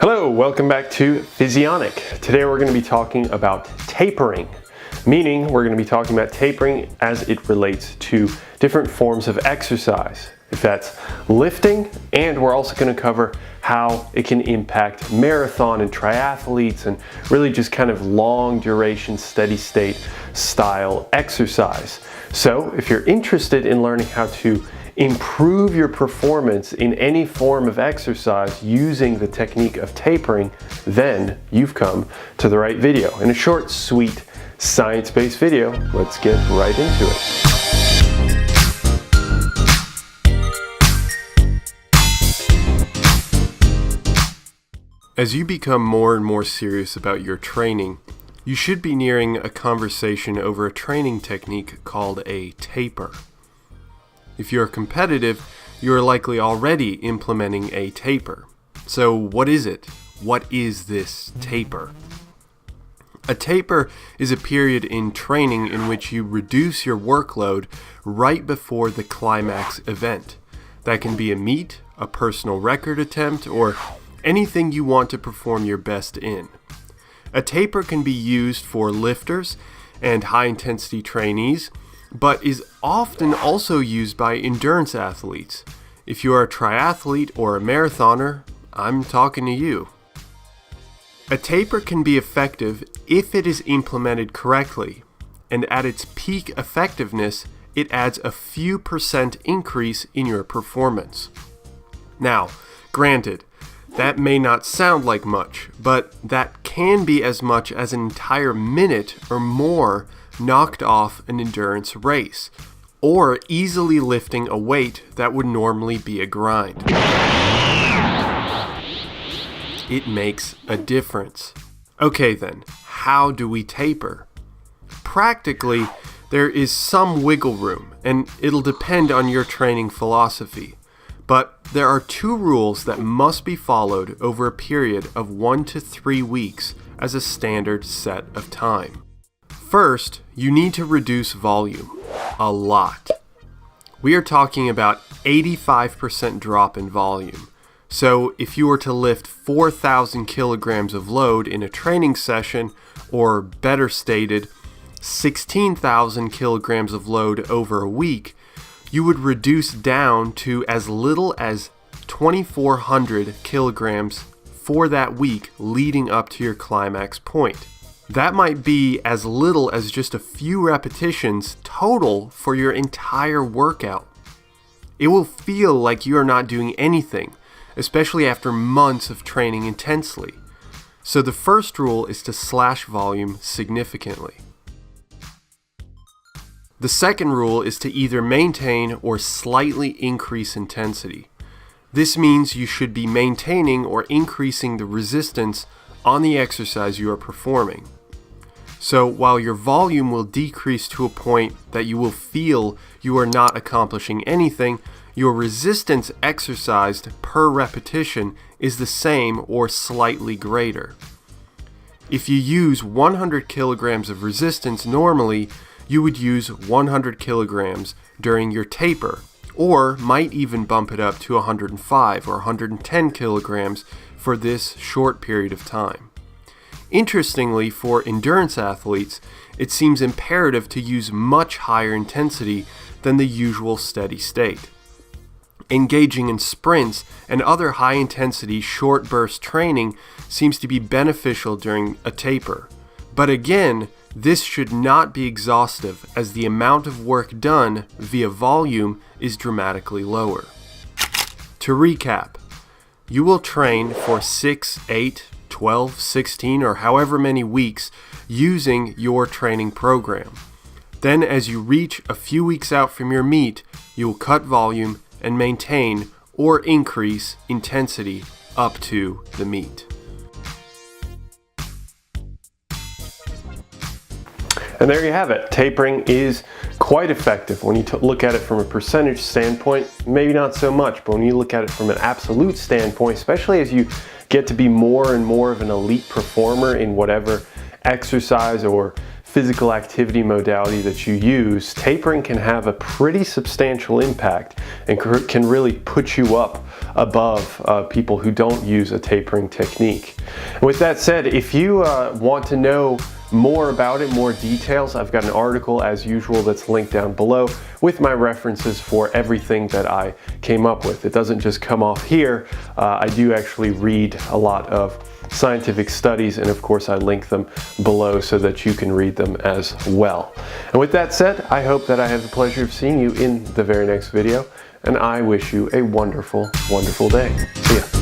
Hello, welcome back to Physionic. Today we're going to be talking about tapering, meaning we're going to be talking about tapering as it relates to different forms of exercise. If that's lifting, and we're also going to cover how it can impact marathon and triathletes and really just kind of long duration, steady state style exercise. So if you're interested in learning how to improve your performance in any form of exercise using the technique of tapering, then you've come to the right video. In a short, sweet, science-based video, let's get right into it. As you become more and more serious about your training, you should be nearing a conversation over a training technique called a taper. If you're competitive, you are likely already implementing a taper. So what is it? What is this taper? A taper is a period in training in which you reduce your workload right before the climax event. That can be a meet, a personal record attempt, or anything you want to perform your best in. A taper can be used for lifters and high-intensity trainees, but is often also used by endurance athletes. If you are a triathlete or a marathoner, I'm talking to you. A taper can be effective if it is implemented correctly, and at its peak effectiveness, it adds a few % increase in your performance. Now, granted, that may not sound like much, but that can be as much as an entire minute or more knocked off an endurance race, or easily lifting a weight that would normally be a grind. It makes a difference. Okay then, how do we taper? Practically, there is some wiggle room, and it'll depend on your training philosophy. But there are two rules that must be followed over a period of 1 to 3 weeks as a standard set of time. First, you need to reduce volume, a lot. We are talking about 85% drop in volume. So if you were to lift 4,000 kilograms of load in a training session, or better stated, 16,000 kilograms of load over a week, you would reduce down to as little as 2,400 kilograms for that week leading up to your climax point. That might be as little as just a few repetitions total for your entire workout. It will feel like you are not doing anything, especially after months of training intensely. So the first rule is to slash volume significantly. The second rule is to either maintain or slightly increase intensity. This means you should be maintaining or increasing the resistance on the exercise you are performing. So while your volume will decrease to a point that you will feel you are not accomplishing anything, your resistance exercised per repetition is the same or slightly greater. If you use 100 kilograms of resistance normally, you would use 100 kilograms during your taper, or might even bump it up to 105 or 110 kilograms for this short period of time. Interestingly, for endurance athletes, it seems imperative to use much higher intensity than the usual steady state. Engaging in sprints and other high-intensity short burst training seems to be beneficial during a taper. But again, this should not be exhaustive, as the amount of work done via volume is dramatically lower. To recap, you will train for 6, 8, 12, 16, or however many weeks using your training program. Then as you reach a few weeks out from your meet, you will cut volume and maintain or increase intensity up to the meet. And there you have it. Tapering is quite effective. When you look at it from a percentage standpoint, maybe not so much, but when you look at it from an absolute standpoint, especially as you get to be more and more of an elite performer in whatever exercise or physical activity modality that you use, tapering can have a pretty substantial impact and can really put you up above people who don't use a tapering technique. And with that said, if you want to know more about it, more details, I've got an article as usual that's linked down below with my references for everything that I came up with. It doesn't just come off here. I do actually read a lot of scientific studies, and of course I link them below so that you can read them as well. And with that said, I hope that I have the pleasure of seeing you in the very next video, and I wish you a wonderful, wonderful day. See ya.